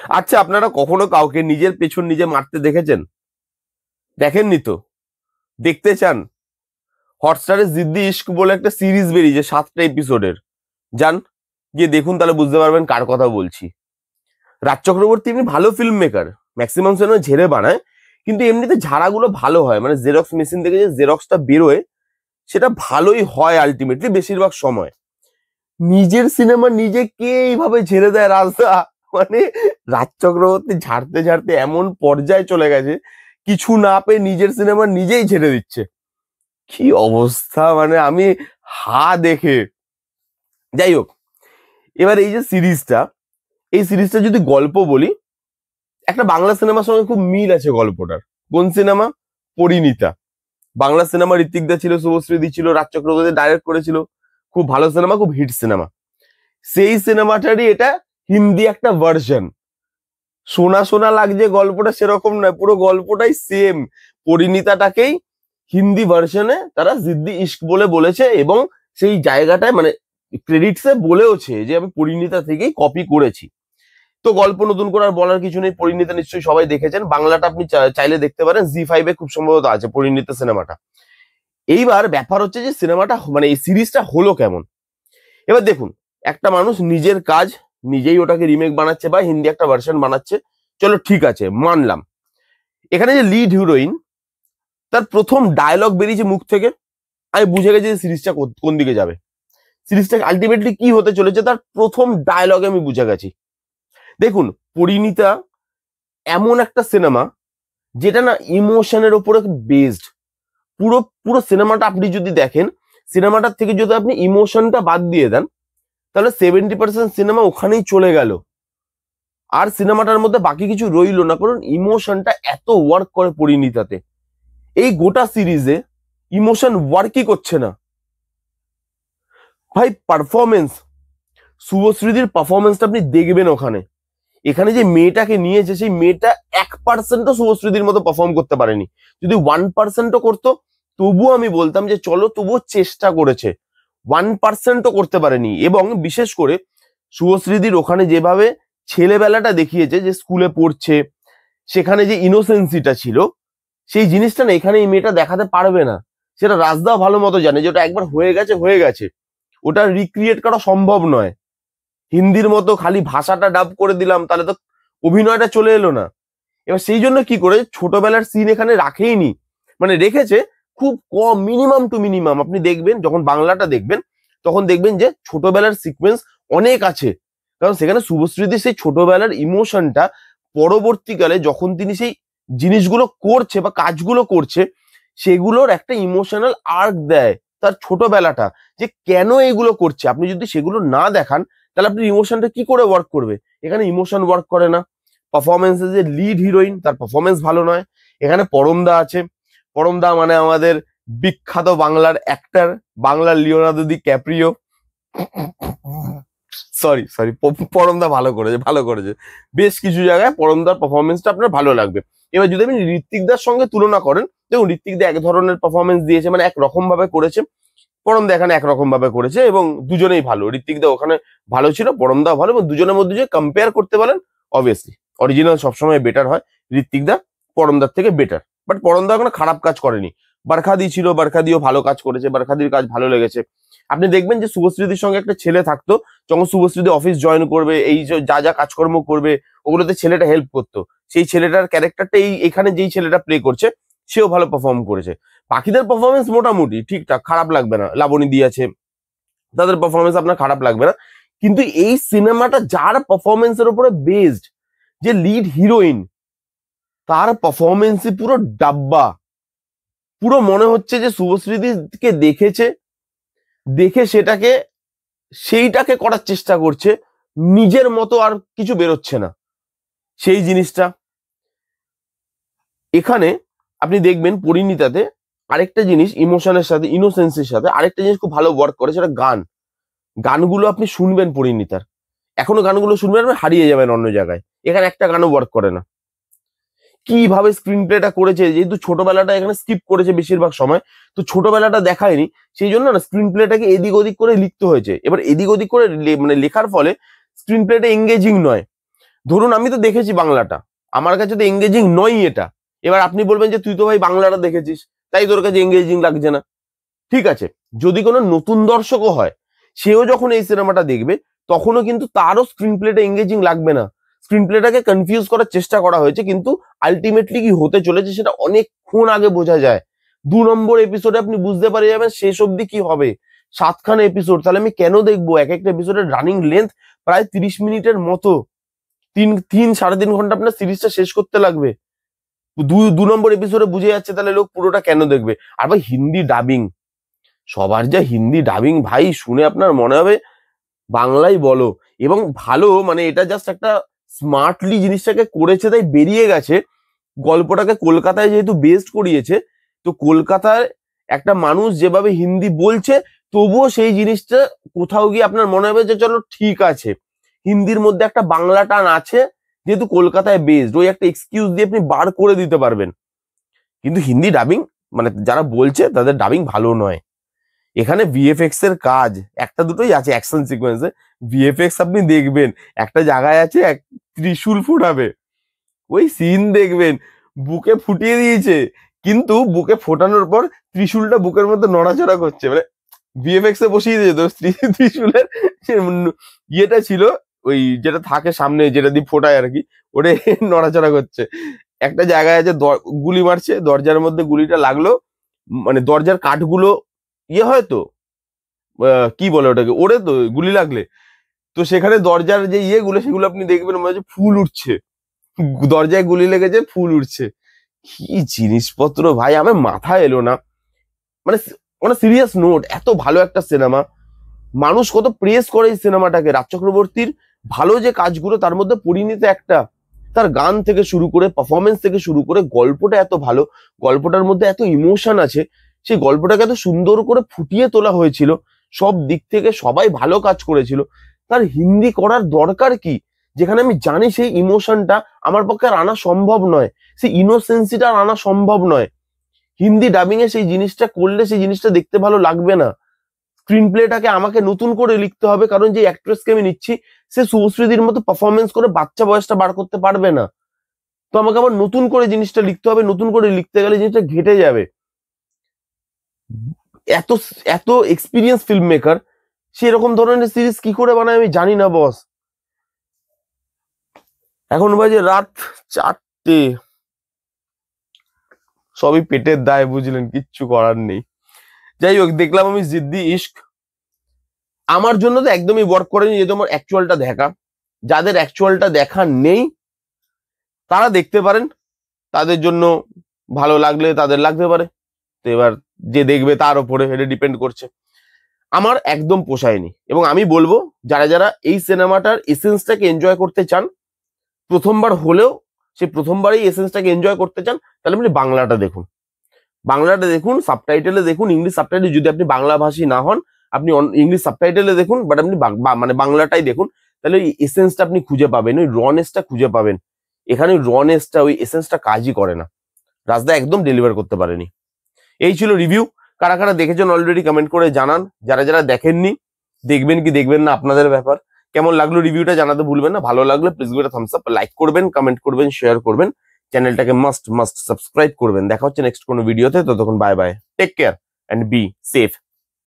আচ্ছা, আপনারা কখনো কাউকে নিজের পেছন নিজে মারতে দেখেছেন? দেখেননি তো? দেখতে চান? হটস্টারে জিদ্দি ইশক বলে একটা সিরিজ বেরিয়েছে 7টা এপিসোডের। যান, গিয়ে দেখুন, তাহলে বুঝতে পারবেন কার কথা বলছি। রাজ চক্রবর্তী এমনি ভালো ফিল্ম মেকার, ম্যাক্সিমাম সিনেমা ঝেড়ে বানায়, কিন্তু এমনিতে ঝাড়াগুলো ভালো হয়, মানে জেরক্স মেশিন থেকে যে জেরক্সটা বেরোয় সেটা ভালোই হয় আলটিমেটলি বেশিরভাগ সময়। নিজের সিনেমা নিজে কে এইভাবে ঝেড়ে দেয় রাজদা? মানে রাজ চক্রবর্তী ঝাড়তে ঝাড়তে এমন পর্যায়ে চলে গেছে, কিছু না পেয়ে নিজের সিনেমা নিজেই ঝেড়ে দিচ্ছে। কি অবস্থা, মানে আমি হা দেখে। যাই হোক, এবার এই যে সিরিজটা, এই সিরিজটা যদি গল্প বলি, একটা বাংলা সিনেমার সঙ্গে খুব মিল আছে গল্পটার। কোন সিনেমা? পরিণীতা। বাংলা সিনেমা ঋত্বিক দা ছিল, শুভশ্রীদি ছিল, রাজ চক্রবর্তী ডাইরেক্ট করেছিল। খুব ভালো সিনেমা, খুব হিট সিনেমা। সেই সিনেমাটারই এটা হিন্দি একটা ভার্সন। শোনা শোনা লাগছে গল্পটা, সেরকম নয়, পুরো গল্পটাই সেম। পরিণীতাটাকেই হিন্দি ভার্সনে তারা জিদ্দি ইশক বলে বলেছে, এবং সেই জায়গাটায় মানে ক্রেডিটসে বলেওছে যে আমি পরিণীতা থেকেই কপি করেছি। তো গল্প নতুন করে আর বলার কিছু নেই, পরিণীতা নিশ্চয়ই সবাই দেখেছেন। বাংলাটা আপনি চাইলে দেখতে পারেন, জি5-এ খুব সম্ভবত আছে পরিণীতা সিনেমাটা। এইবার ব্যাপার হচ্ছে যে সিনেমাটা মানে এই সিরিজটা হলো কেমন। এবার দেখুন, একটা মানুষ নিজের কাজ নিজেই ওটাকে রিমেক বানাচ্ছে বা হিন্দি একটা ভার্সন বানাচ্ছে, চলো ঠিক আছে, মানলাম। এখানে যে লিড হিরোইন, তার প্রথম ডায়লগ বেরিয়েছে মুখ থেকে, আমি বুঝে গেছি যে সিরিজটা কোন দিকে যাবে, সিরিজটা আলটিমেটলি কি হতে চলেছে, তার প্রথম ডায়লগে আমি বুঝে গেছি। দেখুন, পরিণীতা এমন একটা সিনেমা যেটা না ইমোশনের উপরে বেসড। পুরো পুরো সিনেমাটা আপনি যদি দেখেন, সিনেমাটার থেকে যদি আপনি ইমোশনটা বাদ দিয়ে দেন, তাহলে 70% সিনেমা ওখানেই চলে গেল, আর সিনেমাটার মধ্যে বাকি কিছু রইলো না, কারণ ইমোশনটা এত ওয়ার্ক করে পরিণীতাতে। এই গোটা সিরিজে ইমোশন ওয়ার্কই করছে না ভাই। পারফরমেন্স, শুভশ্রীদির পারফরমেন্সটা আপনি দেখবেন ওখানে। এখানে যে মেয়েটাকে নিয়েছে, সেই মেয়েটা 1%ও শুভশ্রীদির মতো পারফর্ম করতে পারেনি। যদি 1%ও করতো, তবুও আমি বলতাম যে চলো, তবুও চেষ্টা করেছে। 1%ও করতে পারেনি। এবং বিশেষ করে শুভশ্রীদির ওখানে যেভাবে ছেলেবেলাটা দেখিয়েছে, যে স্কুলে পড়ছে, সেখানে যে ইনোসেন্সিটা ছিল, সেই জিনিসটা না এখানে এই মেয়েটা দেখাতে পারবে না। সেটা রাজদাও ভালো মতো জানে যে ওটা একবার হয়ে গেছে হয়ে গেছে, ওটা রিক্রিয়েট করা সম্ভব নয়। হিন্দির মতো খালি ভাষাটা ডাব করে দিলাম, তাহলে তো অভিনয়টা চলে এলো না। এবার সেই জন্য কি করে ছোটবেলার সিন এখানে রাখেইনি, মানে রেখেছে খুব কম, মিনিমাম টু মিনিমাম। আপনি দেখবেন যখন বাংলাটা দেখবেন, তখন দেখবেন যে ছোটবেলার সিকোয়েন্স অনেক আছে, কারণ সেখানে শুভশ্রীদির সেই ছোটবেলার ইমোশনটা পরবর্তীকালে যখন তিনি সেই জিনিসগুলো করছে বা কাজগুলো করছে, সেগুলোর একটা ইমোশনাল আর্ক দেয় তার ছোটবেলাটা, যে কেন এগুলো করছে। আপনি যদি সেগুলো না দেখান, তাহলে আপনি ইমোশনটা কি করে ওয়ার্ক করবে? এখানে ইমোশন ওয়ার্ক করে না। পারফরমেন্সে যে লিড হিরোইন, তার পারফরমেন্স ভালো নয়। এখানে পরমদা আছে, পরমদা মানে আমাদের বিখ্যাত বাংলার অ্যাক্টর, বাংলার লিওনার্দো দি ক্যাপ্রিও। সরি সরি, পরমদা ভালো করেছে, ভালো করেছে। বেশ কিছু জায়গায় পরমদার পারফরমেন্সটা আপনার ভালো লাগবে। এবার যদি আপনি ঋত্বিকদার সঙ্গে তুলনা করেন, দেখুন ঋত্বিকদা এক ধরনের পারফরমেন্স দিয়েছে, মানে একরকম ভাবে করেছে। পরমদা এখানে একরকম ভাবে করেছে, এবং দুজনেই ভালো। ঋত্বিকদা ওখানে ভালো ছিল, পরমদাও ভালো, এবং দুজনের মধ্যে যে কম্পেয়ার করতে বলেন, অবভিয়াসলি অরিজিনাল সবসময় বেটার হয়। ঋত্বিকদা পরমদার থেকে বেটার, বাট পরমদা কোনো খারাপ কাজ করেনি। বারখাদি ছিল, বারখাদিও ভালো কাজ করেছে, বারখাদির কাজ ভালো লেগেছে। আপনি দেখবেন যে শুভশ্রীদির সঙ্গে একটা ছেলে থাকতো, যখন শুভশ্রীদি অফিস জয়েন করবে, এই যা যা কাজকর্ম করবে, ওগুলোতে ছেলেটা হেল্প করতো। সেই ছেলেটার ক্যারেক্টারটা এখানে যেই ছেলেটা প্লে করছে, সেও ভালো পারফর্ম করেছে। বাকিদের পারফরমেন্স মোটামুটি ঠিকঠাক, খারাপ লাগবে না। লাবণী দি আছে, তাদের পারফরমেন্স আপনার খারাপ লাগবে না। কিন্তু এই সিনেমাটা যার পারফরমেন্সের উপরে বেসড, যে লিড হিরোইন, তার পারফরমেন্সই পুরো ডাব্বা। পুরো মনে হচ্ছে যে শুভশ্রীদিকে দেখেছে, দেখে সেইটাকে করার চেষ্টা করছে, নিজের মতো আর কিছু বেরোচ্ছে না সেই জিনিসটা। এখানে আপনি দেখবেন পরিণীতাতে আরেকটা জিনিস, ইমোশনের সাথে ইনোসেন্সের সাথে আরেকটা জিনিস খুব ভালো ওয়ার্ক করে, সেটা গান। গানগুলো আপনি শুনবেন পরিণীতার, এখনো গানগুলো শুনবেন, আপনি হারিয়ে যাবেন অন্য জায়গায়। এখানে একটা গানও ওয়ার্ক করে না। কিভাবে স্ক্রিন প্লেটা করেছে, যেহেতু ছোটবেলাটা এখানে স্কিপ করেছে বেশিরভাগ সময়, তো ছোটবেলাটা দেখায়নি, সেই জন্য না স্ক্রিন প্লেটাকে এদিক ওদিক করে লিখতে হয়েছে। এবার এদিক ওদিক করে মানে লেখার ফলে স্ক্রিন প্লেটা এঙ্গেজিং নয়। ধরুন আমি তো দেখেছি বাংলাটা, আমার কাছে তো এঙ্গেজিং নয় এটা। এবার আপনি বলবেন যে তুই তো ভাই বাংলাটা দেখেছিস, তাই তোর কাছে এঙ্গেজিং লাগছে না। ঠিক আছে, যদি কোনো নতুন দর্শকও হয়, সেও যখন এই সিনেমাটা দেখবে, তখনও কিন্তু তারও স্ক্রিন প্লেটা এঙ্গেজিং লাগবে না। স্ক্রিন প্লেটাকে কনফিউজ করার চেষ্টা করা হয়েছে, কিন্তু আলটিমেটলি কি হতে চলেছে সেটা অনেকক্ষণ আগে বোঝা যায়। 2 নম্বর এপিসোডে আপনি বুঝতে পারে যাবেন শেষ অবধি কি হবে। 7খানা এপিসোড, তাহলে আমি কেন দেখবো? এক একটা এপিসোডের রানিং লেন্থ প্রায় 30 মিনিটের মতো। 3-3.5 ঘন্টা আপনার সিরিজটা শেষ করতে লাগবে। 2 নম্বর এপিসোডে বুঝে যাচ্ছে, তাহলে লোক পুরোটা কেন দেখবে? আর ভাই হিন্দি ডাবিং, সবার যা হিন্দি ডাবিং ভাই, শুনে আপনার মনে হবে বাংলাই বলো। এবং ভালো, মানে এটা জাস্ট একটা স্মার্টলি জিনিসটাকে করেছে, তাই বেরিয়ে গেছে। গল্পটাকে কলকাতায় যেহেতু বেস্ট করিয়েছে, তো কলকাতায় একটা মানুষ যেভাবে হিন্দি বলছে, তবুও সেই জিনিসটা কোথাও গিয়ে আপনার মনে হবে যে চলো ঠিক আছে, হিন্দির মধ্যে একটা বাংলা টান আছে, যেহেতু কলকাতায় বেসড, ওই একটা এক্সকিউজ দিয়ে আপনি বার করে দিতে পারবেন। কিন্তু হিন্দি ডাবিং, মানে যারা বলছে তাদের ডাবিং ভালো নয়। এখানে ভিএফএক্স এর কাজ একটা দুটোই আছে অ্যাকশন সিকোয়েন্সে, ভিএফএক্স আপনি দেখবেন, একটা জায়গায় আছে এক ত্রিশূল ফুটাবে, ওই সিন দেখবেন, বুকে ফুটিয়ে দিয়েছে, কিন্তু বুকে ফোটানোর পর ত্রিশূলটা বুকের মধ্যে নড়াচড়া করছে, মানে ভিএফএক্স এ বসিয়ে দিয়েছে তো ত্রিশূলের ইয়েটা ছিল, ওই যেটা থাকে সামনে, যেটা দিয়ে ফোটায় আর কি, ওটা নড়াচড়া করছে। একটা জায়গায় আছে গুলি মারছে, দরজার মধ্যে গুলিটা লাগলো, মানে দরজার কাঠগুলো ইয়ে হয় তো, কি বলে ওটাকে, ওরে তো গুলি লাগলে, তো সেখানে দরজার যে ইয়েগুলো সেগুলো আপনি দেখবেন মনে হচ্ছে ফুল উঠছে, দরজায় গুলি লেগেছে ফুল উঠছে। কি জিনিসপত্র ভাই, আমার মাথা এলো না। মানে মানে সিরিয়াস নোট, এত ভালো একটা সিনেমা, মানুষ কত প্রেস করে এই সিনেমাটাকে। রাজ চক্রবর্তীর ভালো যে কাজগুলো তার মধ্যে পরিণীত একটা, তার গান থেকে শুরু করে পারফরমেন্স থেকে শুরু করে গল্পটা এত ভালো, গল্পটার মধ্যে এত ইমোশন আছে, সেই গল্পটাকে এত সুন্দর করে ফুটিয়ে তোলা হয়েছিল, সব দিক থেকে সবাই ভালো কাজ করেছিল। তার হিন্দি করার দরকার কি, যেখানে আমি জানি সেই ইমোশনটা আমার পক্ষে আর আনা সম্ভব নয়, সেই ইনোসেন্সিটা আর আনা সম্ভব নয়। হিন্দি ডাবিং এ সেই জিনিসটা করলে সেই জিনিসটা দেখতে ভালো লাগবে না। স্ক্রিন প্লেটাকে আমাকে নতুন করে লিখতে হবে, কারণ যে অ্যাক্ট্রেসকে আমি নিচ্ছি সে শুভশ্রীদির মতো পারফরমেন্স করে বাচ্চা বয়সটা বার করতে পারবে না। তো আমাকে আবার নতুন করে জিনিসটা লিখতে হবে, নতুন করে লিখতে গেলে জিনিসটা ঘেটে যাবে। এত এত এক্সপিরিয়েন্স ফিল্ম মেকার সেরকম ধরনের সিরিজ কি করে বানায় আমি জানি না বস। এখন বাজে রাত 4টে, সবই পেটের দায়, বুঝলেন, কিচ্ছু করার নেই। যাই হোক, দেখলাম আমি জিদ্দি ইশক, আমার জন্য তো একদমই ওয়ার্ক করেনি, যেহেতু আমার অ্যাকচুয়ালটা দেখা। যাদের অ্যাকচুয়ালটা দেখা নেই তারা দেখতে পারেন, তাদের জন্য ভালো লাগলে তাদের লাগতে পারে, তো এবার যে দেখবে তার উপরে এটা ডিপেন্ড করছে। আমার একদম পোষায়নি, এবং আমি বলবো যারা যারা এই সিনেমাটার এসেন্সটাকে এনজয় করতে চান, প্রথমবার হলেও সে প্রথমবারই এসেন্সটাকে এনজয় করতে চান, তাহলে আপনি বাংলাটা দেখুন। বাংলাটা দেখুন, সাবটাইটেলে দেখুন, ইংলিশ সাবটাইটেল, যদি আপনি বাংলা ভাষী না হন আপনি ইংলিশ সাবটাইটেলে দেখুন, বাট আপনি মানে বাংলাটাই দেখুন, তাহলে ওই এসেন্সটা আপনি খুঁজে পাবেন, ওই রনেসটা খুঁজে পাবেন। এখানে ওই রনেসটা, ওই এসেন্সটা কাজই করে না, রাজদা একদম ডেলিভার করতে পারেনি। এই ছিল রিভিউ। কারা কারা দেখেছেন অলরেডি কমেন্ট করে জানান, যারা যারা দেখেননি দেখবেন কি দেখবেন না আপনাদের ব্যাপার। কেমন লাগলো রিভিউটা জানাতে ভুলবেন না, ভালো লাগলে please go thumbs up, like করবেন, কমেন্ট করবেন, শেয়ার করবেন, চ্যানেলটাকে মাস্ট সাবস্ক্রাইব করবেন। দেখা হচ্ছে নেক্সট কোনো ভিডিওতে, ততক্ষণ bye bye, take care and be safe.